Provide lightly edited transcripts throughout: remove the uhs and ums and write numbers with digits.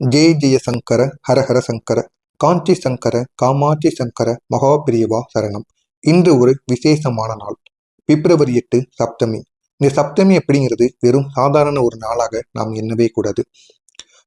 ஜெய் ஜெய சங்கர ஹர ஹர சங்கர காஞ்சி சங்கர காமாட்சி சங்கர மகாபிரியவா சரணம். இன்று ஒரு விசேஷமான நாள், பிப்ரவரி 8 சப்தமி. இந்த சப்தமி அப்படிங்கிறது வெறும் சாதாரண ஒரு நாளாக நாம் எண்ணவே கூடாது.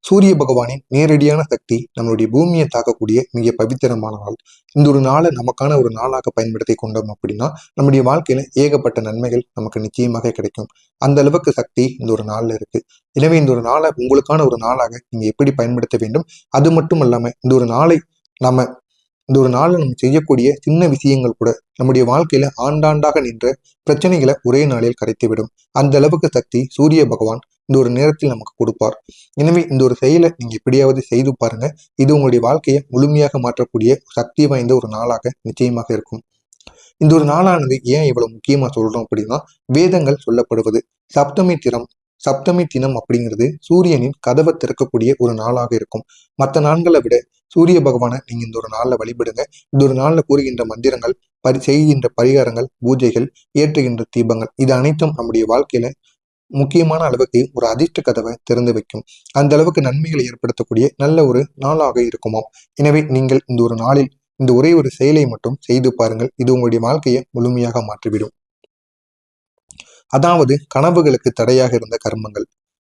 சூரிய பகவானின் நேரடியான சக்தி நம்மளுடைய பூமியை தாக்கக்கூடிய மிக பவித்திரமான நாள். இந்த ஒரு நாளை நமக்கான ஒரு நாளாக பயன்படுத்தி கொண்டோம் அப்படின்னா நம்முடைய வாழ்க்கையில ஏகப்பட்ட நன்மைகள் நமக்கு நிச்சயமாக கிடைக்கும். அந்த அளவுக்கு சக்தி இந்த ஒரு நாள்ல இருக்கு. எனவே இந்த ஒரு நாளை உங்களுக்கான ஒரு நாளாக நீங்க எப்படி பயன்படுத்த வேண்டும், அது மட்டும் இல்லாம இந்த ஒரு நாள்ல நம்ம செய்யக்கூடிய சின்ன விஷயங்கள் கூட நம்முடைய வாழ்க்கையில ஆண்டாண்டாக நின்ற பிரச்சனைகளை ஒரே நாளில் கரைத்துவிடும். அந்த அளவுக்கு சக்தி சூரிய பகவான் இந்த ஒரு நேரத்தில் நமக்கு கொடுப்பார். எனவே இந்த ஒரு செயலை நீங்க எப்படியாவது செய்து பாருங்க. இது உங்களுடைய வாழ்க்கையை முழுமையாக மாற்றக்கூடிய சக்தி வாய்ந்த ஒரு நாளாக நிச்சயமாக இருக்கும். இந்த ஒரு நாளானது ஏன் இவ்வளவு முக்கியமா சொல்றோம் அப்படின்னா, வேதங்கள் சொல்லப்படுவது சப்தமி தினம் அப்படிங்கிறது சூரியனின் கதவை திறக்கக்கூடிய ஒரு நாளாக இருக்கும். மற்ற நாட்களை விட சூரிய பகவானை நீங்க இந்த ஒரு நாள்ல வழிபடுங்க. இந்த ஒரு நாள்ல கூறுகின்ற மந்திரங்கள், செய்கின்ற பரிகாரங்கள், பூஜைகள், ஏற்றுகின்ற தீபங்கள், இது அனைத்தும் நம்முடைய வாழ்க்கையில முக்கியமான அளவுக்கு ஒரு அதிர்ஷ்ட கதவை திறந்து வைக்கும். அந்த அளவுக்கு நன்மைகளை ஏற்படுத்தக்கூடிய நல்ல ஒரு நாளாக இருக்குமாம். எனவே நீங்கள் இந்த ஒரு நாளில் இந்த ஒரே ஒரு செயலை மட்டும் செய்து பாருங்கள். இது உங்களுடைய வாழ்க்கையை முழுமையாக மாற்றிவிடும். அதாவது கனவுகளுக்கு தடையாக இருந்த கர்மங்கள்,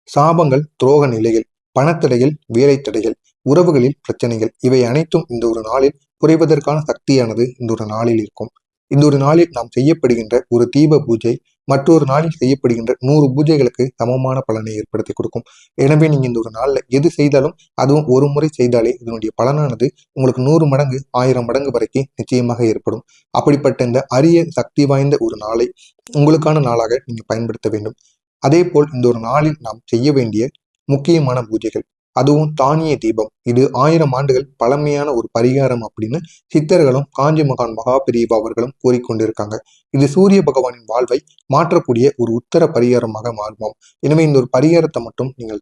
சாபங்கள், துரோக நிலைகள், பணத்தடைகள், வேலை தடைகள், உறவுகளில் பிரச்சனைகள், இவை அனைத்தும் இந்த ஒரு நாளில் குறைவதற்கான சக்தியானது இந்த ஒரு நாளில் இருக்கும். இந்த ஒரு நாளில் நாம் செய்யப்படுகின்ற ஒரு தீப பூஜை மற்றொரு நாளில் செய்யப்படுகின்ற 100 பூஜைகளுக்கு சமமான பலனை ஏற்படுத்தி கொடுக்கும். எனவே நீங்க இந்த ஒரு நாள்ல எது செய்தாலும், அதுவும் ஒரு முறை செய்தாலே இதனுடைய பலனானது உங்களுக்கு 100 மடங்கு 1000 மடங்கு வரைக்கும் நிச்சயமாக ஏற்படும். அப்படிப்பட்ட இந்த அரிய சக்தி வாய்ந்த ஒரு நாளை உங்களுக்கான நாளாக நீங்க பயன்படுத்த வேண்டும். அதே போல் இந்த ஒரு நாளில் நாம் செய்ய வேண்டிய முக்கியமான பூஜைகள், அதுவும் தானிய தீபம். இது 1000 ஆண்டுகள் பழமையான ஒரு பரிகாரம் அப்படின்னு சித்தர்களும் காஞ்சி மகான் மகாபிரியவா அவர்களும் கூறிக்கொண்டிருக்காங்க. இது சூரிய பகவானின் வாழ்வை மாற்றக்கூடிய ஒரு உத்தர பரிகாரமாக மாறுவோம். எனவே இந்த ஒரு பரிகாரத்தை மட்டும் நீங்கள்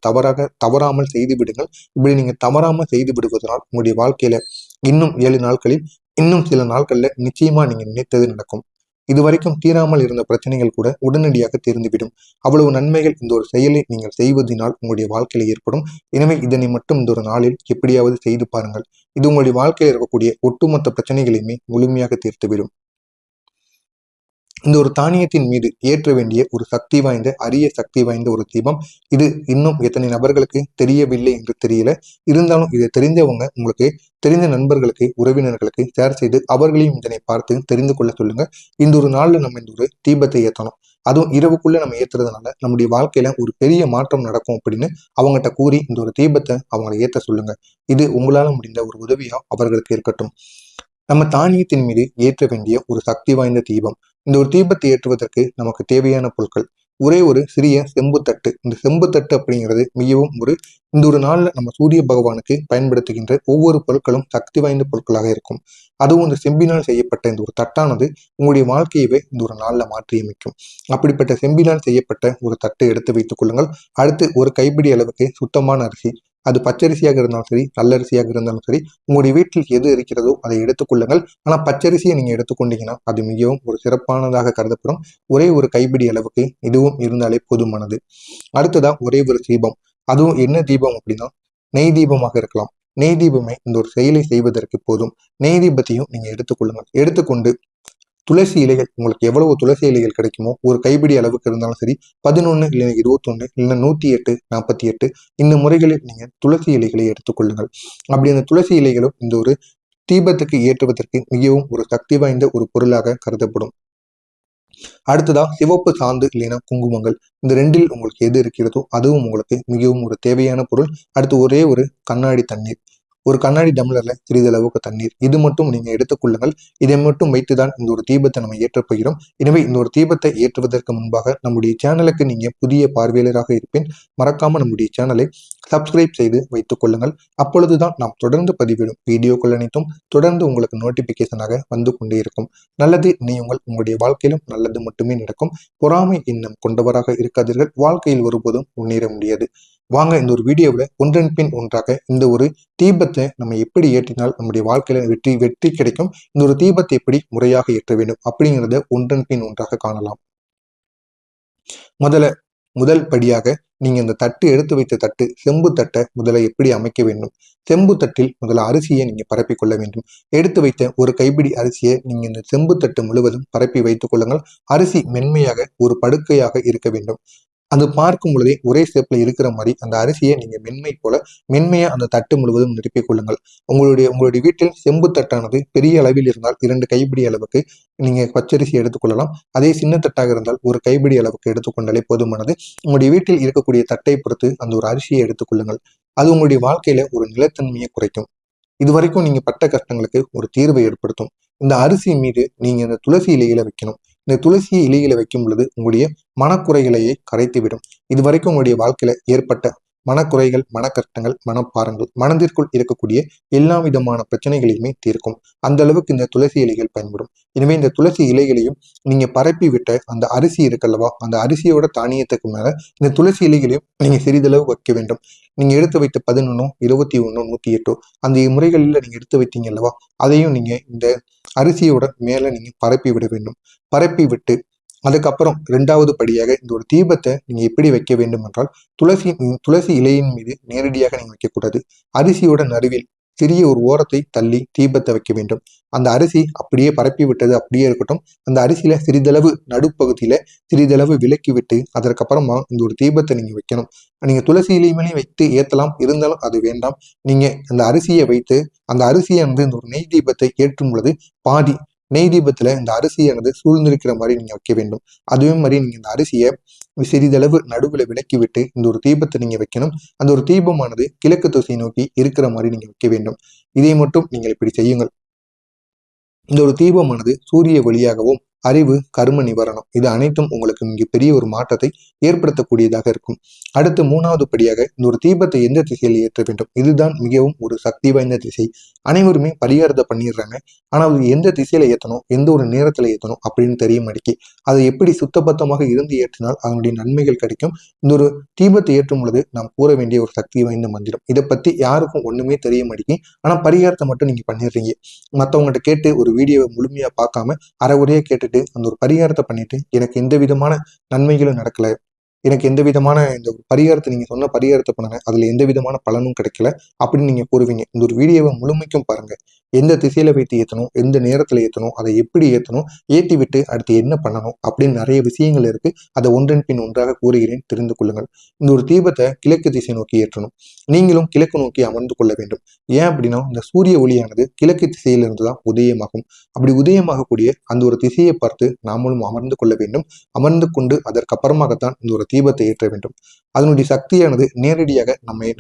தவறாமல் செய்து விடுங்கள். இப்படி நீங்க தவறாமல் செய்து விடுவதனால் உங்களுடைய வாழ்க்கையில இன்னும் 7 நாட்களில், இன்னும் சில நாட்கள்ல நிச்சயமா நீங்க நினைத்தது நடக்கும். இதுவரைக்கும் தீராமல் இருந்த பிரச்சனைகள் கூட உடனடியாக தீர்ந்துவிடும். அவ்வளவு நன்மைகள் இந்த ஒரு செயலை நீங்கள் செய்வதனால் உங்களுடைய வாழ்க்கையில ஏற்படும். எனவே இதனை மட்டும் இந்த ஒரு நாளில் எப்படியாவது செய்து பாருங்கள். இது உங்களுடைய வாழ்க்கையில் இருக்கக்கூடிய ஒட்டுமொத்த பிரச்சனைகளையுமே முழுமையாக தீர்த்துவிடும். இந்த ஒரு தானியத்தின் மீது ஏற்ற வேண்டிய ஒரு சக்தி வாய்ந்த, அரிய சக்தி வாய்ந்த ஒரு தீபம். இது இன்னும் எத்தனை நபர்களுக்கு தெரியவில்லை என்று தெரியல. இருந்தாலும் இதை தெரிந்தவங்க உங்களுக்கு தெரிந்த நண்பர்களுக்கு, உறவினர்களுக்கு ஷேர் செய்து அவர்களையும் இதனை பார்த்து தெரிந்து கொள்ள சொல்லுங்க. இந்த ஒரு நாள்ல நம்ம இந்த ஒரு தீபத்தை ஏற்றணும். அதுவும் இரவுக்குள்ள நம்ம ஏத்துறதுனால நம்முடைய வாழ்க்கையில ஒரு பெரிய மாற்றம் நடக்கும் அப்படின்னு அவங்ககிட்ட கூறி இந்த ஒரு தீபத்தை அவங்களை ஏற்ற சொல்லுங்க. இது உங்களால முடிந்த ஒரு உதவியா அவர்களுக்கு இருக்கட்டும். நம்ம தானியத்தின் மீது ஏற்ற வேண்டிய ஒரு சக்தி வாய்ந்த தீபம். இந்த ஒரு தீபத்தை ஏற்றுவதற்கு நமக்கு தேவையான பொருட்கள் ஒரே ஒரு சிறிய செம்புத்தட்டு. இந்த செம்புத்தட்டு அப்படிங்கிறது மிகவும் இந்த ஒரு நாள்ல நம்ம சூரிய பகவானுக்கு பயன்படுத்துகின்ற ஒவ்வொரு பொருட்களும் சக்தி வாய்ந்த பொருட்களாக இருக்கும். அதுவும் இந்த செம்பினால் செய்யப்பட்ட இந்த ஒரு தட்டானது உங்களுடைய வாழ்க்கையவே இந்த ஒரு நாள்ல மாற்றியமைக்கும். அப்படிப்பட்ட செம்பினால் செய்யப்பட்ட ஒரு தட்டை எடுத்து வைத்துக் கொள்ளுங்கள். அடுத்து ஒரு கைப்பிடி அளவுக்கு சுத்தமான அரிசி, அது பச்சரிசியாக இருந்தாலும் சரி, நல்லரிசியாக இருந்தாலும் சரி, உங்களுடைய வீட்டில் எது இருக்கிறதோ அதை எடுத்துக்கொள்ளுங்கள். ஆனா பச்சரிசியை நீங்க எடுத்துக்கொண்டீங்கன்னா அது மிகவும் ஒரு சிறப்பானதாக கருதப்படும். ஒரே ஒரு கைப்பிடி அளவுக்கு இதுவும் இருந்தாலே போதுமானது. அடுத்ததா ஒரே ஒரு தீபம். அதுவும் என்ன தீபம் அப்படின்னா நெய் தீபமாக இருக்கலாம். நெய் தீபமே இந்த ஒரு செயலை செய்வதற்கு போதும். நெய் தீபத்தையும் நீங்க எடுத்துக்கொள்ளுங்கள். எடுத்துக்கொண்டு துளசி இலைகள், உங்களுக்கு எவ்வளவு துளசி இலைகள் கிடைக்குமோ ஒரு கைப்பிடி அளவுக்கு இருந்தாலும் சரி, 11 இல்லை 21 இல்லை 108 48 இந்த முறைகளில் நீங்க துளசி இலைகளை எடுத்துக்கொள்ளுங்கள். அப்படி அந்த துளசி இலைகளும் இந்த ஒரு தீபத்துக்கு ஏற்றுவதற்கு மிகவும் ஒரு சக்தி வாய்ந்த ஒரு பொருளாக கருதப்படும். அடுத்ததா சிவப்பு சாந்து இல்லைன்னா குங்குமங்கள், இந்த ரெண்டில் உங்களுக்கு எது இருக்கிறதோ அதுவும் உங்களுக்கு மிகவும் ஒரு தேவையான பொருள். அடுத்து ஒரே ஒரு கண்ணாடி தண்ணீர், ஒரு கண்ணாடி டம்ளர்ல சிறிதளவுக்கு தண்ணீர், இது மட்டும் நீங்க எடுத்துக்கொள்ளுங்கள். இதை மட்டும் வைத்துதான் இந்த ஒரு தீபத்தை நம்ம ஏற்றப் போகிறோம். எனவே இந்த ஒரு தீபத்தை ஏற்றுவதற்கு முன்பாக நம்முடைய சேனலுக்கு நீங்க புதிய பார்வையாளராக இருப்பேன், மறக்காம நம்முடைய சேனலை சப்ஸ்கிரைப் செய்து வைத்துக் கொள்ளுங்கள். அப்பொழுதுதான் நாம் தொடர்ந்து பதிவிடும் வீடியோக்கள் அனைத்தும் தொடர்ந்து உங்களுக்கு நோட்டிபிகேஷனாக வந்து கொண்டே இருக்கும். நல்லது நினையுங்கள், உங்களுடைய வாழ்க்கையிலும் நல்லது மட்டுமே நடக்கும். பொறாமை எண்ணம் கொண்டவராக இருக்காதீர்கள். வாழ்க்கையில் ஒருபோதும் முன்னேற முடியாது. வாங்க இந்த ஒரு வீடியோவில் ஒன்றன் பின் ஒன்றாக இந்த ஒரு தீபத்தை நம்ம எப்படி ஏற்றினால் நம்முடைய வாழ்க்கையில வெற்றி கிடைக்கும், இந்த ஒரு தீபத்தை எப்படி முறையாக ஏற்ற வேண்டும் அப்படிங்கிறத ஒன்றன் பின் ஒன்றாக காணலாம். முதல்ல முதல் படியாக நீங்க இந்த தட்டு எடுத்து வைத்த தட்டு செம்பு தட்டை முதல்ல எப்படி அமைக்க வேண்டும். செம்பு தட்டில் முதல்ல அரிசியை நீங்க பரப்பி கொள்ள வேண்டும். எடுத்து வைத்த ஒரு கைப்பிடி அரிசியை நீங்க இந்த செம்பு தட்டு முழுவதும் பரப்பி வைத்துக் கொள்ளுங்கள். அரிசி மென்மையாக ஒரு படுக்கையாக இருக்க வேண்டும். அது பார்க்கும் பொழுதே ஒரே ஸ்டெப்ல இருக்கிற மாதிரி அந்த அரிசியை நீங்க மென்மையா அந்த தட்டு முழுவதும் நிரப்பிக் கொள்ளுங்கள். உங்களுடைய வீட்டில் செம்பு தட்டானது பெரிய அளவில் இருந்தால் 2 கைப்பிடி அளவுக்கு நீங்க பச்சரிசி எடுத்துக்கொள்ளலாம். அதே சின்ன தட்டாக இருந்தால் ஒரு கைப்பிடி அளவுக்கு எடுத்துக்கொண்டாலே போதுமானது. உங்களுடைய வீட்டில் இருக்கக்கூடிய தட்டை பொறுத்து அந்த ஒரு அரிசியை எடுத்துக்கொள்ளுங்கள். அது உங்களுடைய வாழ்க்கையில ஒரு நிலைத்தன்மையை குறைக்கும். இதுவரைக்கும் நீங்க பட்ட கஷ்டங்களுக்கு ஒரு தீர்வை ஏற்படுத்தும். இந்த அரிசி மீது நீங்க இந்த துளசி இலைகளை வைக்கணும். இந்த துளசி இலைகளை வைக்கும் பொழுது உங்களுடைய மனக்குறைகளையே கரைத்துவிடும். இதுவரைக்கும் உங்களுடைய வாழ்க்கையில ஏற்பட்ட மனக்குறைகள், மனக்கஷ்டங்கள், மனப்பாரங்கள், மனதிற்குள் இருக்கக்கூடிய எல்லா விதமான பிரச்சனைகளையுமே தீர்க்கும். அந்த அளவுக்கு இந்த துளசி இலைகள் பயன்படும். எனவே இந்த துளசி இலைகளையும் நீங்க பரப்பி விட்ட அந்த அரிசி இருக்கல்லவா, அந்த அரிசியோட தானியத்துக்கு மேல இந்த துளசி இலைகளையும் நீங்க சிறிதளவு வைக்க வேண்டும். நீங்க எடுத்து வைத்த 11, 21, 108 அந்த முறைகளில் நீங்க எடுத்து வைத்தீங்க அல்லவா, அதையும் நீங்க இந்த அரிசியோட மேல நீங்க பரப்பி விட வேண்டும். பரப்பி விட்டு அதுக்கப்புறம் 2வது படியாக இந்த ஒரு தீபத்தை நீங்க எப்படி வைக்க வேண்டும் என்றால், துளசி இலையின் மீது நேரடியாக நீங்க வைக்கக்கூடாது. அரிசியோட நடுவில் சிறிய ஒரு ஓரத்தை தள்ளி தீபத்தை வைக்க வேண்டும். அந்த அரிசி அப்படியே பரப்பி விட்டது அப்படியே இருக்கட்டும். அந்த அரிசியில சிறிதளவு நடுப்பகுதியில சிறிதளவு விலக்கி விட்டு அதற்கப்புறமா இந்த ஒரு தீபத்தை நீங்க வைக்கணும். நீங்க துளசி இலைமையிலே வைத்து ஏற்றலாம், இருந்தாலும் அது வேண்டாம். நீங்க அந்த அரிசியை வைத்து அந்த அரிசியை வந்து இந்த ஒரு நெய் தீபத்தை ஏற்றும் பொழுது பாதி நெய் தீபத்துல இந்த அரிசியானது சூழ்ந்திருக்கிற மாதிரி நீங்க வைக்க வேண்டும். அதுவே மாதிரி நீங்க இந்த அரிசியை சிறிதளவு நடுவுல விலக்கி விட்டு இந்த ஒரு தீபத்தை நீங்க வைக்கணும். அந்த ஒரு தீபமானது கிழக்கு திசை நோக்கி இருக்கிற மாதிரி நீங்க வைக்க வேண்டும். இதை மட்டும் நீங்கள் இப்படி செய்யுங்கள். இந்த ஒரு தீபமானது சூரிய ஒளியாகவும் அறிவு, கர்ம நிவாரணம் இது அனைத்தும் உங்களுக்கு இங்கே பெரிய ஒரு மாற்றத்தை ஏற்படுத்தக்கூடியதாக இருக்கும். அடுத்து 3வது படியாக இந்த ஒரு தீபத்தை எந்த திசையில் ஏற்ற வேண்டும். இதுதான் மிகவும் ஒரு சக்தி வாய்ந்த திசை. அனைவருமே பரிகாரத்தை பண்ணிடுறாங்க. ஆனால் அது எந்த திசையில ஏற்றணும், எந்த ஒரு நேரத்துல ஏற்றணும் அப்படின்னு தெரிய மாட்டேங்கி. அதை எப்படி சுத்தபத்தமாக இருந்து ஏற்றினால் அதனுடைய நன்மைகள் கிடைக்கும். இந்த ஒரு தீபத்தை ஏற்றும் பொழுது நாம் கூற வேண்டிய ஒரு சக்தி வாய்ந்த மந்திரம். இதை பத்தி யாருக்கும் ஒண்ணுமே தெரிய மாட்டேங்கி. ஆனா பரிகாரத்தை மட்டும் நீங்க பண்ணிடுறீங்க. மற்றவங்ககிட்ட கேட்டு ஒரு வீடியோவை முழுமையா பார்க்காம அரைகுறையா கேட்டு அந்த ஒரு பரிகாரத்தை பண்ணிட்டு எனக்கு எந்த விதமான நன்மைகளும் நடக்கல, எனக்கு எந்த விதமான இந்த பரிகாரத்தை நீங்க சொன்ன பரிகாரத்தை பண்ணுங்க அதுல எந்த விதமான பலனும் கிடைக்கல அப்படின்னு நீங்க கூறுவீங்க. இந்த ஒரு வீடியோவை முழுமைக்கும் பாருங்க. எந்த திசையில வைத்து ஏற்றணும், எந்த நேரத்துல ஏற்றணும், அதை எப்படி ஏற்றணும், ஏற்றி விட்டு அடுத்து என்ன பண்ணணும் அப்படின்னு நிறைய விஷயங்கள் இருக்கு. அதை ஒன்றன் பின் ஒன்றாக கூறுகிறேன், தெரிந்து கொள்ளுங்கள். இந்த ஒரு தீபத்தை கிழக்கு திசை நோக்கி ஏற்றணும். நீங்களும் கிழக்கு நோக்கி அமர்ந்து கொள்ள வேண்டும். ஏன் அப்படின்னா இந்த சூரிய ஒளியானது கிழக்கு திசையிலிருந்து தான் உதயமாகும். அப்படி உதயமாகக்கூடிய அந்த ஒரு திசையை பார்த்து நாமளும் அமர்ந்து கொள்ள வேண்டும். அமர்ந்து கொண்டு அதற்கப்புறமாகத்தான் இந்த ஒரு தீபத்தை ஏற்ற வேண்டும். அதனுடைய சக்தியானது நேரடியாக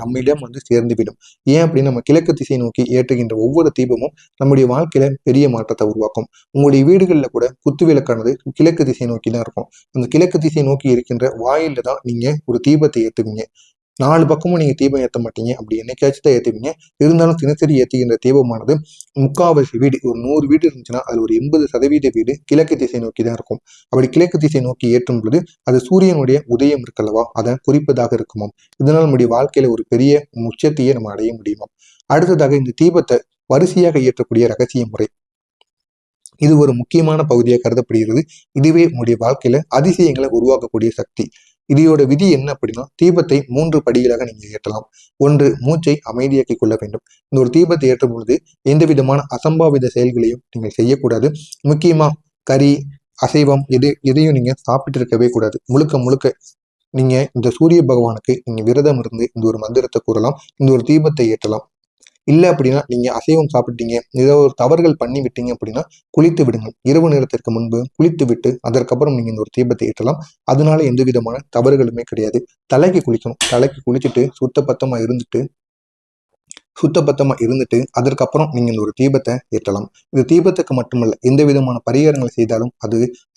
நம்மிடம் வந்து சேர்ந்துவிடும். ஏன் அப்படின்னு நம்ம கிழக்கு திசை நோக்கி ஏற்றுகின்ற ஒவ்வொரு தீபமும் நம்முடைய வாழ்க்கையில பெரிய மாற்றத்தை உருவாக்கும். உங்களுடைய வீடுகள்ல கூட குத்து விளக்கானது கிழக்கு திசை நோக்கி தான் இருக்கும். அந்த கிழக்கு திசை நோக்கி இருக்கின்ற வாயில தான் நீங்க ஒரு தீபத்தை ஏற்றுவீங்க. 4 பக்கமும் நீங்க தீபம் ஏற்ற மாட்டீங்க. அப்படி என்னைக்காச்சும் தான் ஏற்றுவீங்க. இருந்தாலும் தினசரி ஏற்றுகின்ற தீபமானது முக்காவாசி வீடு ஒரு 100 வீடு இருந்துச்சுன்னா அது ஒரு 80% வீடு கிழக்கு திசை நோக்கி தான் இருக்கும். அப்படி கிழக்கு திசை நோக்கி ஏற்றும் பொழுது அது சூரியனுடைய உதயம் இருக்கல்லவா அதை குறிப்பதாக இருக்குமாம். இதனால் நம்முடைய வாழ்க்கையில ஒரு பெரிய உச்சத்தையே நம்ம அடைய முடியுமாம். அடுத்ததாக இந்த தீபத்தை வரிசையாக ஏற்றக்கூடிய ரகசிய முறை இது ஒரு முக்கியமான பகுதியாக கருதப்படுகிறது. இதுவே உங்களுடைய வாழ்க்கையில அதிசயங்களை உருவாக்கக்கூடிய சக்தி. இதோட விதி என்ன அப்படின்னா தீபத்தை 3 படிகளாக நீங்க ஏற்றலாம். 1 மூச்சை அமைதியாக்கி கொள்ள வேண்டும். இந்த ஒரு தீபத்தை ஏற்றும் பொழுது எந்த விதமான அசம்பாவித செயல்களையும் நீங்கள் செய்யக்கூடாது. முக்கியமா கறி, அசைவம் எதையும் நீங்க சாப்பிட்டு இருக்கவே கூடாது. முழுக்க நீங்க இந்த சூரிய பகவானுக்கு நீங்க விரதம் இருந்து இந்த ஒரு மந்திரத்தை கூறலாம். இந்த ஒரு தீபத்தை ஏற்றலாம். இல்லை அப்படின்னா நீங்க அசைவம் சாப்பிட்டீங்க, ஏதோ ஒரு தவறுகள் பண்ணி விட்டீங்க அப்படின்னா குளித்து விடுங்கள். இரவு நேரத்திற்கு முன்பு குளித்து விட்டு அதற்கப்புறம் நீங்க இந்த ஒரு தீபத்தை ஏற்றலாம். அதனால எந்த விதமான தவறுகளுமே கிடையாது. தலைக்கு குளிக்கணும். தலைக்கு குளிச்சுட்டு சுத்தபத்தமா இருந்துட்டு அதற்கப்புறம் நீங்க இந்த ஒரு தீபத்தை ஏற்றலாம். இது தீபத்துக்கு மட்டுமல்ல, எந்த விதமான பரிகாரங்களை செய்தாலும்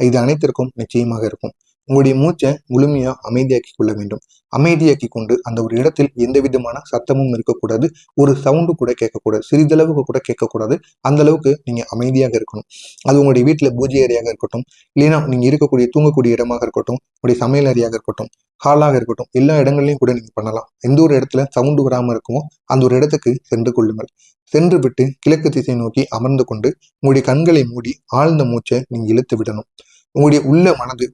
இது அனைத்திற்கும் நிச்சயமாக இருக்கும். உங்களுடைய மூச்சை முழுமையா அமைதியாக்கி கொள்ள வேண்டும். அமைதியாக்கி கொண்டு அந்த ஒரு இடத்தில் எந்த விதமான சத்தமும் இருக்கக்கூடாது. ஒரு சவுண்டு கூட கேட்கக்கூடாது. சிறிதளவுக்கு கூட கேட்கக்கூடாது. அந்த அளவுக்கு நீங்க அமைதியாக இருக்கணும். அது உங்களுடைய வீட்டுல பூஜை அறையாக இருக்கட்டும், இல்லைன்னா நீங்க தூங்கக்கூடிய இடமாக இருக்கட்டும், உங்களுடைய சமையல் அறையாக இருக்கட்டும், ஹாலாக இருக்கட்டும், எல்லா இடங்கள்லையும் கூட நீங்க பண்ணலாம். எந்த ஒரு இடத்துல சவுண்டு வராம இருக்குமோ அந்த ஒரு இடத்துக்கு சென்று கொள்ளுங்கள். சென்று விட்டு கிழக்கு திசை நோக்கி அமர்ந்து கொண்டு உங்களுடைய கண்களை மூடி ஆழ்ந்த மூச்சை நீங்க இழுத்து விடணும். உங்களுடைய உள்ள மனது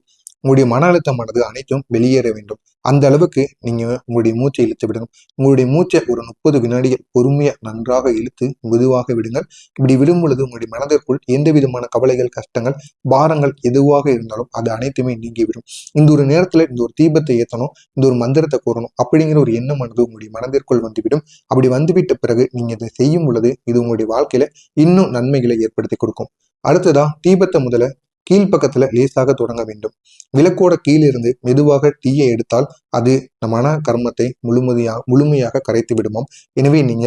உங்களுடைய மன அழுத்தமானது அனைத்தும் வெளியேற வேண்டும். அந்த அளவுக்கு நீங்க உங்களுடைய மூச்சை இழுத்து விடணும். உங்களுடைய மூச்சை ஒரு 30 வினாடிகள் பொறுமையா நன்றாக இழுத்து மெதுவாக விடுங்கள். இப்படி விடும் பொழுது உங்களுடைய மனதிற்குள் எந்த விதமான கவலைகள், கஷ்டங்கள், பாரங்கள் எதுவாக இருந்தாலும் அது அனைத்துமே நீங்கிவிடும். இந்த ஒரு நேரத்துல இந்த ஒரு தீபத்தை ஏற்றணும், இந்த ஒரு மந்திரத்தை கூறணும் அப்படிங்கிற ஒரு எண்ணமானது உங்களுடைய மனதிற்குள் வந்துவிடும். அப்படி வந்துவிட்ட பிறகு நீங்க இதை செய்யும் பொழுது இது உங்களுடைய வாழ்க்கையில இன்னும் நன்மைகளை ஏற்படுத்தி கொடுக்கும். அடுத்ததா தீபத்தை முதல்ல கீழ்ப்பக்கத்துல லேசாக தொடங்க வேண்டும். விளக்கோட கீழிருந்து மெதுவாக தீயை எடுத்தால் அது மன கர்மத்தை முழுமையாக கரைத்து விடுமாம். எனவே நீங்க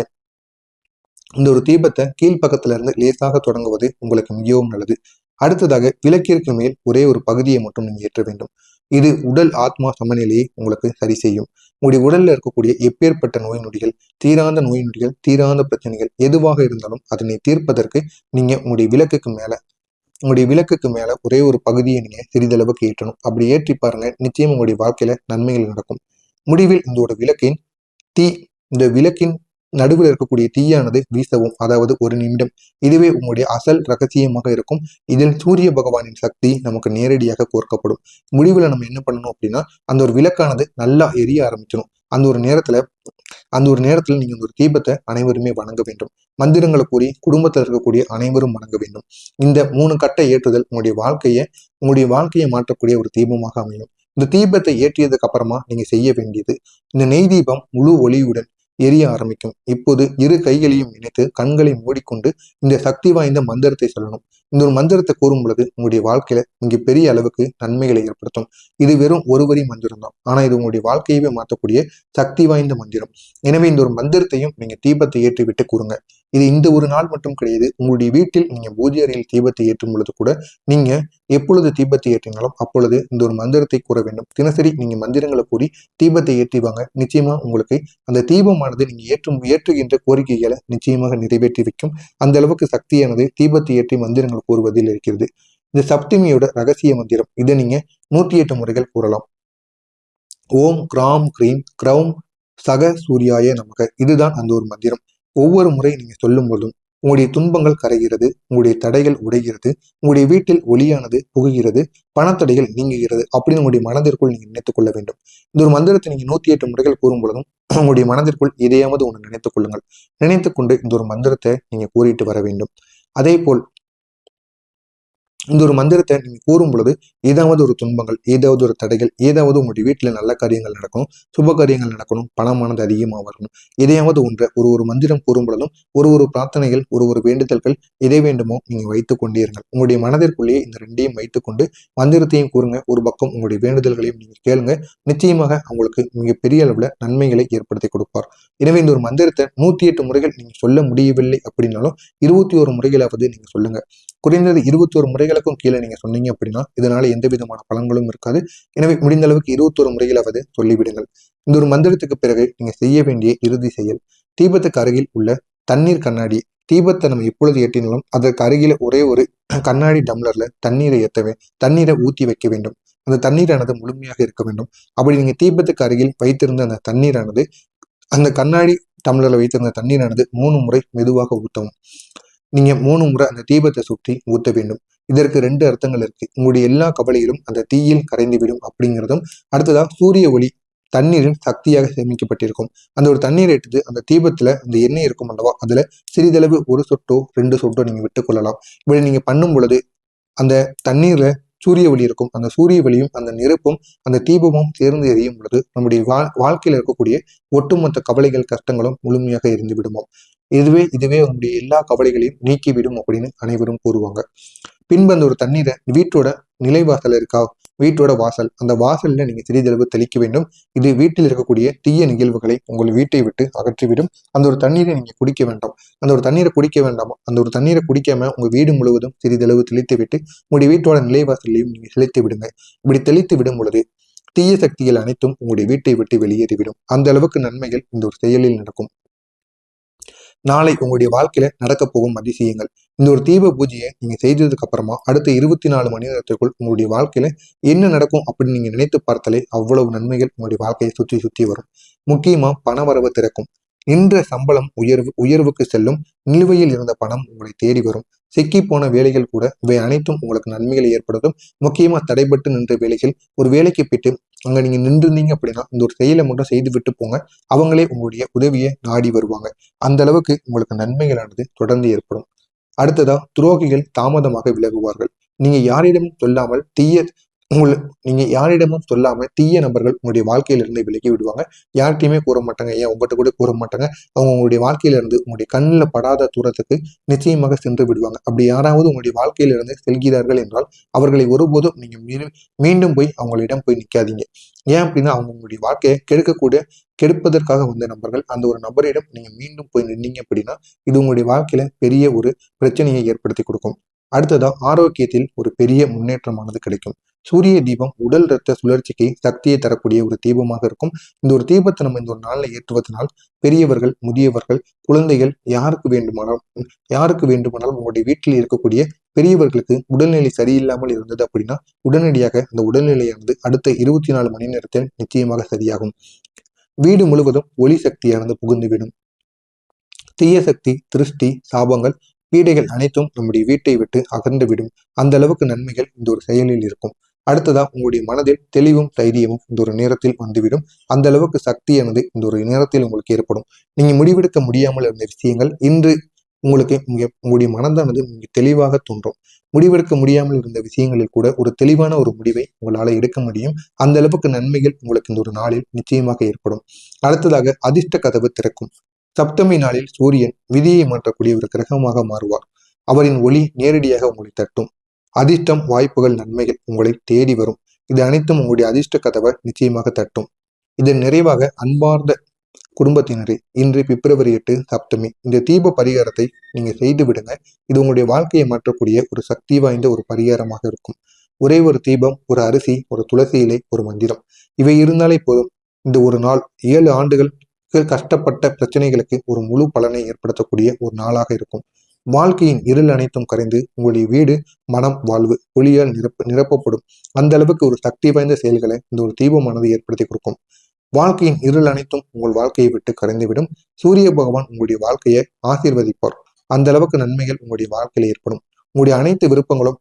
இந்த ஒரு தீபத்தை கீழ்ப்பக்கத்துல இருந்து லேசாக தொடங்குவது உங்களுக்கு மிகவும் நல்லது. அடுத்ததாக விளக்கிற்கு மேல் ஒரே ஒரு பகுதியை மட்டும் நீங்க ஏற்ற வேண்டும். இது உடல் ஆத்மா சமநிலையை உங்களுக்கு சரி செய்யும். உங்களுடைய உடல்ல இருக்கக்கூடிய எப்பேற்பட்ட நோய் நொடிகள், தீராத நோய் நொடிகள், தீராத பிரச்சனைகள் எதுவாக இருந்தாலும் அதனை தீர்ப்பதற்கு நீங்க உங்களுடைய விளக்குக்கு மேல ஒரே ஒரு பகுதியை நீங்க சிறிதளவுக்கு ஏற்றணும். அப்படி ஏற்றி பாருங்க, நிச்சயம் உங்களுடைய வாழ்க்கையில நன்மைகள் நடக்கும். முடிவில் இந்த விளக்கின் நடுவில் இருக்கக்கூடிய தீயானது வீசவும், அதாவது 1 நிமிடம். இதுவே உங்களுடைய அசல் ரகசியமாக இருக்கும். இதில் சூரிய பகவானின் சக்தி நமக்கு நேரடியாக கோர்க்கப்படும். முடிவில் நம்ம என்ன பண்ணணும் அப்படின்னா, அந்த ஒரு விளக்கானது நல்லா எரிய ஆரம்பிச்சிடும். அந்த ஒரு நேரத்துல நீங்க ஒரு தீபத்தை அனைவருமே வணங்க வேண்டும். மந்திரங்களை கூறி குடும்பத்தில் இருக்கக்கூடிய அனைவரும் வணங்க வேண்டும். இந்த 3 கட்ட ஏற்றுதல் உங்களுடைய வாழ்க்கையை மாற்றக்கூடிய ஒரு தீபமாக அமையும். இந்த தீபத்தை ஏற்றியதுக்கு அப்புறமா நீங்க செய்ய வேண்டியது, இந்த நெய் தீபம் முழு ஒளியுடன் எரிய ஆரம்பிக்கும். இப்போது 2 கைகளையும் இணைத்து கண்களை மூடிக்கொண்டு இந்த சக்தி வாய்ந்த மந்திரத்தை சொல்லணும். இந்த ஒரு மந்திரத்தை கூறும் பொழுது உங்களுடைய வாழ்க்கையில மிக பெரிய அளவுக்கு நன்மைகளை ஏற்படுத்தும். இது வெறும் ஒரு வரி மந்திரம் தான், ஆனா இது உங்களுடைய வாழ்க்கையவே மாற்றக்கூடிய சக்தி வாய்ந்த மந்திரம். எனவே இந்த ஒரு மந்திரத்தையும் நீங்க தீபத்தை ஏற்றி விட்டு கூறுங்க. இது இந்த ஒரு நாள் மட்டும் கிடையாது. உங்களுடைய வீட்டில் நீங்க பூஜை அறையில் தீபத்தை ஏற்றும் பொழுது கூட நீங்க எப்பொழுது தீபத்தை ஏற்றினாலும் அப்பொழுது இந்த ஒரு மந்திரத்தை கூற வேண்டும். தினசரி நீங்க மந்திரங்களை கூறி தீபத்தை ஏற்றிவாங்க. நிச்சயமா உங்களுக்கு அந்த தீபமானது நீங்க ஏற்றுகின்ற கோரிக்கைகளை நிச்சயமாக நிறைவேற்றி வைக்கும். அந்த அளவுக்கு சக்தியானது தீபத்தை ஏற்றி மந்திரங்கள் கூறுவதில் இருக்கிறது. இந்த சப்தமியோட ரகசிய மந்திரம், இதை நீங்க 108 முறைகள் கூறலாம். ஓம் கிராம் கிரீம் கிரௌம் சக சூர்யாய நமக. இதுதான் அந்த ஒரு மந்திரம். ஒவ்வொரு முறை நீங்க சொல்லும் போதும் உங்களுடைய துன்பங்கள் கரைகிறது, உங்களுடைய தடைகள் உடைகிறது, உங்களுடைய வீட்டில் ஒளியானது புகுகிறது, பணத்தடைகள் நீங்குகிறது அப்படின்னு உங்களுடைய மனதிற்குள் நீங்க நினைத்துக் கொள்ள வேண்டும். இந்த ஒரு மந்திரத்தை நீங்க 108 முறைகள் கூறும் பொழுதும் உங்களுடைய மனதிற்குள் எதையாவது ஒன்று நினைத்துக் கொள்ளுங்கள். நினைத்துக்கொண்டு இந்த ஒரு மந்திரத்தை நீங்க கூறிட்டு வர வேண்டும். அதே போல் இந்த ஒரு மந்திரத்தை நீங்க கூறும் பொழுது ஏதாவது ஒரு துன்பங்கள், ஏதாவது ஒரு தடைகள், ஏதாவது உங்களுடைய வீட்டுல நல்ல காரியங்கள் நடக்கணும், சுப காரியங்கள் நடக்கணும், பணமானது அதிகமாக வரணும், எதையாவது ஒன்றை ஒரு மந்திரம் கூறும் பொழுதும் ஒரு பிரார்த்தனைகள், ஒரு வேண்டுதல்கள் எதை வேண்டுமோ நீங்க வைத்துக் கொண்டே இருங்கள். உங்களுடைய மனதிற்குள்ளேயே இந்த 2ஐயும் வைத்துக்கொண்டு மந்திரத்தையும் கூறுங்க. ஒரு பக்கம் உங்களுடைய வேண்டுதல்களையும் நீங்க கேளுங்க. நிச்சயமாக உங்களுக்கு மிகப்பெரிய அளவுல நன்மைகளை ஏற்படுத்தி கொடுப்பார். எனவே இந்த ஒரு மந்திரத்தை 108 முறைகள் நீங்க சொல்ல முடியவில்லை அப்படின்னாலும் 21 முறைகளாவது நீங்க சொல்லுங்க. குறைந்தது 21 முறைகளுக்கும் கீழே நீங்க சொன்னீங்க அப்படின்னா இதனால எந்த விதமான பலன்களும் இருக்காது. எனவே முடிந்த அளவுக்கு 21 முறைகளாவது சொல்லிவிடுங்கள். இந்த ஒரு மந்திரத்துக்கு பிறகு நீங்க செய்ய வேண்டிய இறுதி செயல், தீபத்துக்கு அருகில் உள்ள தண்ணீர் கண்ணாடி, தீபத்தை நம்ம எப்பொழுது ஏற்றினாலும் அதற்கு அருகில ஒரே ஒரு கண்ணாடி டம்ளர்ல தண்ணீரை ஊற்றி வைக்க வேண்டும். அந்த தண்ணீரானது முழுமையாக இருக்க வேண்டும். அப்படி நீங்க தீபத்துக்கு அருகில் வைத்திருந்த அந்த தண்ணீரானது, அந்த கண்ணாடி டம்ளர்ல வைத்திருந்த தண்ணீரானது 3 முறை மெதுவாக ஊற்றவும். நீங்க 3 முறை அந்த தீபத்தை சுற்றி ஊத்த வேண்டும். இதற்கு 2 அர்த்தங்கள் இருக்கு. உங்களுடைய எல்லா கவலைகளும் அந்த தீயில் கரைந்துவிடும் அப்படிங்கிறதும், அடுத்ததா சூரிய ஒளி தண்ணீரின் சக்தியாக சேமிக்கப்பட்டிருக்கும். அந்த ஒரு தண்ணீரை எடுத்து அந்த தீபத்துல அந்த எண்ணெய் இருக்கும் அல்லவா, அதுல சிறிதளவு 1 சொட்டோ 2 சொட்டோ நீங்க விட்டுக் கொள்ளலாம். இப்படி நீங்க பண்ணும் பொழுது அந்த தண்ணீர்ல சூரிய ஒளி இருக்கும். அந்த சூரிய ஒளியும் அந்த நெருப்பும் அந்த தீபமும் சேர்ந்து எரியும் பொழுது நம்முடைய வாழ்க்கையில இருக்கக்கூடிய ஒட்டுமொத்த கவலைகள், கஷ்டங்களும் முழுமையாக எரிந்து விடுமோ. இதுவே உங்களுடைய எல்லா கவலைகளையும் நீக்கிவிடும் அப்படின்னு அனைவரும் கூறுவாங்க. பின்பு அந்த ஒரு தண்ணீரை வீட்டோட நிலைவாசல் இருக்கா, வீட்டோட வாசல், அந்த வாசல்ல நீங்க சிறிதளவு தெளிக்க வேண்டும். இது வீட்டில் இருக்கக்கூடிய தீய நிகழ்வுகளை உங்கள் வீட்டை விட்டு அகற்றிவிடும். அந்த ஒரு தண்ணீரை நீங்க குடிக்க வேண்டாம். அந்த ஒரு தண்ணீரை குடிக்காம உங்க வீடு முழுவதும் சிறிதளவு தெளித்து விட்டு உங்களுடைய வீட்டோட நிலைவாசலையும் நீங்க செலுத்தி விடுங்க. இப்படி தெளித்து விடும் பொழுது தீய சக்திகள் அனைத்தும் உங்களுடைய வீட்டை விட்டு வெளியேறிவிடும். அந்த அளவுக்கு நன்மைகள் இந்த ஒரு செயலில் நடக்கும். நாளை உங்களுடைய வாழ்க்கையில நடக்க போகும் அதிசயங்கள். இந்த ஒரு தீப பூஜையை நீங்க செய்ததுக்கு அப்புறமா அடுத்த 24 மணி நேரத்திற்குள் உங்களுடைய வாழ்க்கையில என்ன நடக்கும் அப்படின்னு நீங்க நினைத்து பார்த்தாலே அவ்வளவு நன்மைகள் உங்களுடைய வாழ்க்கையை சுற்றி வரும். முக்கியமா பண வரவு திறக்கும். நின்ற சம்பளம் உயர்வுக்கு செல்லும். நிலுவையில் இருந்த பணம் உங்களை தேடி வரும். சிக்கி போன வேலைகள் கூட இவை அனைத்தும் உங்களுக்கு நன்மைகளை ஏற்படுத்தும். முக்கியமா தடைபட்டு நின்ற வேலைகள், ஒரு வேலைக்கு போயிட்டு அங்க நீங்க நின்றுருந்தீங்க அப்படின்னா இந்த ஒரு செயலை மட்டும் செய்து விட்டு போங்க, அவங்களே உங்களுடைய உதவியை நாடி வருவாங்க. அந்த அளவுக்கு உங்களுக்கு நன்மைகளானது தொடர்ந்து ஏற்படும். அடுத்ததா, துரோகிகள் தாமதமாக விலகுவார்கள். நீங்க யாரிடமும் சொல்லாமல் தீய நபர்கள் உங்களுடைய வாழ்க்கையில இருந்து விலகி விடுவாங்க. யார்கிட்டயுமே கூற மாட்டாங்க, ஏன் உங்ககிட்ட கூட கூற மாட்டாங்க. அவங்க உங்களுடைய வாழ்க்கையில இருந்து உங்களுடைய கண்ணில் படாத தூரத்துக்கு நிச்சயமாக சென்று விடுவாங்க. அப்படி யாராவது உங்களுடைய வாழ்க்கையில இருந்து செல்கிறார்கள் என்றால் அவர்களை ஒருபோதும் நீங்க மீண்டும் போய் அவங்களிடம் போய் நிற்காதீங்க. ஏன் அப்படின்னா அவங்க உங்களுடைய வாழ்க்கையை கெடுப்பதற்காக வந்த நபர்கள். அந்த ஒரு நபரிடம் நீங்க மீண்டும் போய் நின்னீங்க அப்படின்னா இது உங்களுடைய வாழ்க்கையில பெரிய ஒரு பிரச்சனையை ஏற்படுத்தி கொடுக்கும். அடுத்ததா, ஆரோக்கியத்தில் ஒரு பெரிய முன்னேற்றமானது கிடைக்கும். சூரிய தீபம் உடல் இரத்த சுழற்சிக்கு சக்தியை தரக்கூடிய ஒரு தீபமாக இருக்கும். இந்த ஒரு தீபத்தை நம்ம இந்த ஒரு நாளில் ஏற்றுவதனால் பெரியவர்கள், முதியவர்கள், குழந்தைகள் யாருக்கு வேண்டுமானாலும் உங்களுடைய வீட்டில் இருக்கக்கூடிய பெரியவர்களுக்கு உடல்நிலை சரியில்லாமல் இருந்தது அப்படின்னா உடனடியாக அந்த உடல்நிலையானது அடுத்த 24 மணி நேரத்தில் நிச்சயமாக சரியாகும். வீடு முழுவதும் ஒளி சக்தியானது புகுந்துவிடும். தீய சக்தி, திருஷ்டி, சாபங்கள், பீடைகள் அனைத்தும் நம்முடைய வீட்டை விட்டு அகன்று விடும். அந்த அளவுக்கு நன்மைகள் இந்த ஒரு செயலில் இருக்கும். அடுத்ததா, உங்களுடைய மனதில் தெளிவும் தைரியமும் இந்த ஒரு நேரத்தில் வந்துவிடும். அந்த அளவுக்கு சக்தியானது இந்த ஒரு நேரத்தில் உங்களுக்கு ஏற்படும். நீங்க முடிவெடுக்க முடியாமல் இருந்த விஷயங்கள் இன்று உங்களுடைய மனதானது தெளிவாக தோன்றும். முடிவெடுக்க முடியாமல் இருந்த விஷயங்களில் கூட ஒரு தெளிவான ஒரு முடிவை உங்களால எடுக்க முடியும். அந்த அளவுக்கு நன்மைகள் உங்களுக்கு இந்த ஒரு நாளில் நிச்சயமாக ஏற்படும். அடுத்ததாக, அதிர்ஷ்ட கதவு திறக்கும். சப்தமி நாளில் சூரியன் விதியை மாற்றக்கூடிய ஒரு கிரகமாக மாறுவார். அவரின் ஒளி நேரடியாக உங்களை தட்டும். அதிர்ஷ்டம், வாய்ப்புகள், நன்மைகள் உங்களை தேடி வரும். இது அனைத்தும் உங்களுடைய அதிர்ஷ்ட கதவை நிச்சயமாக தட்டும். இதன் நிறைவாக, அன்பார்ந்த குடும்பத்தினரே, இன்று பிப்ரவரி 8 சப்தமி. இந்த தீப பரிகாரத்தை நீங்க செய்து விடுங்க. இது உங்களுடைய வாழ்க்கையை மாற்றக்கூடிய ஒரு சக்தி வாய்ந்த ஒரு பரிகாரமாக இருக்கும். ஒரே ஒரு தீபம், ஒரு அரிசி, ஒரு துளசி இலை, ஒரு மந்திரம், இவை இருந்தாலே போதும். இந்த ஒரு நாள் 7 ஆண்டுகள் கஷ்டப்பட்ட பிரச்சனைகளுக்கு ஒரு முழு பலனை ஏற்படுத்தக்கூடிய ஒரு நாளாக இருக்கும். வாழ்க்கையின் இருள் அனைத்தும் கரைந்து உங்களுடைய வீடு, மனம், வாழ்வு ஒளியால் நிரப்பப்படும். அந்த அளவுக்கு ஒரு சக்தி வாய்ந்த செயல்களை இந்த ஒரு தீபமானது ஏற்படுத்தி கொடுக்கும். வாழ்க்கையின் இருள் அனைத்தும் உங்கள் வாழ்க்கையை விட்டு கரைந்துவிடும். சூரிய பகவான் உங்களுடைய வாழ்க்கையை ஆசீர்வதிப்பார். அந்த அளவுக்கு நன்மைகள் உங்களுடைய வாழ்க்கையில் ஏற்படும். உங்களுடைய அனைத்து விருப்பங்களும்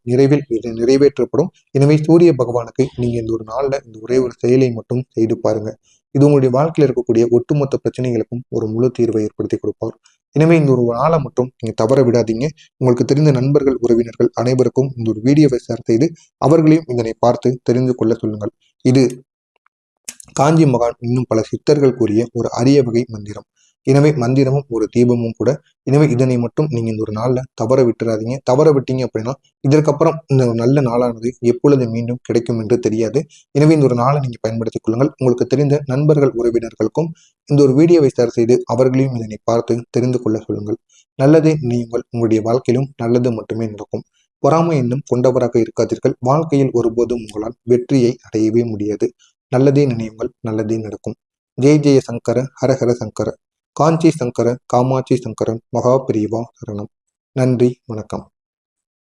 நிறைவேற்றப்படும். எனவே சூரிய பகவானுக்கு நீங்க இந்த ஒரு நாள்ல இந்த ஒரே ஒரு செயலை மட்டும் செய்து பாருங்க. இது உங்களுடைய வாழ்க்கையில் இருக்கக்கூடிய ஒட்டுமொத்த பிரச்சனைகளுக்கும் ஒரு முழு தீர்வை ஏற்படுத்தி கொடுப்பார். எனவே இந்த ஒரு நாளை மட்டும் நீங்க தவற விடாதீங்க. உங்களுக்கு தெரிந்த நண்பர்கள், உறவினர்கள் அனைவருக்கும் இந்த ஒரு வீடியோவை ஷேர் செய்து அவர்களையும் இதனை பார்த்து தெரிந்து கொள்ள சொல்லுங்கள். இது காஞ்சி மகான் இன்னும் பல சித்தர்கள் கூறிய ஒரு அரிய வகை மந்திரம். எனவே மந்திரமும் ஒரு தீபமும் கூட. எனவே இதனை மட்டும் நீங்க இந்த ஒரு நாள்ல தவற விட்டுறாதீங்க. தவற விட்டீங்க அப்படின்னா இதற்கப்புறம் இந்த ஒரு நல்ல நாளானது எப்பொழுது மீண்டும் கிடைக்கும் என்று தெரியாது. எனவே இந்த ஒரு நாளை நீங்க பயன்படுத்திக் கொள்ளுங்கள். உங்களுக்கு தெரிந்த நண்பர்கள், உறவினர்களுக்கும் இந்த ஒரு வீடியோவை ஷேர் செய்து அவர்களையும் இதனை பார்த்து தெரிந்து கொள்ள சொல்லுங்கள். நல்லதே நினையுங்கள், உங்களுடைய வாழ்க்கையிலும் நல்லது மட்டுமே நடக்கும். பொறாமை எண்ணம் கொண்டவராக இருக்காதீர்கள். வாழ்க்கையில் ஒருபோதும் உங்களால் வெற்றியை அடையவே முடியாது. நல்லதே நினையுங்கள், நல்லதே நடக்கும். ஜெய ஜெய சங்கர, ஹரஹர சங்கர. காஞ்சி சங்கர, காமாட்சி சங்கரன், மகா பிரிவா சரணம். நன்றி, வணக்கம்.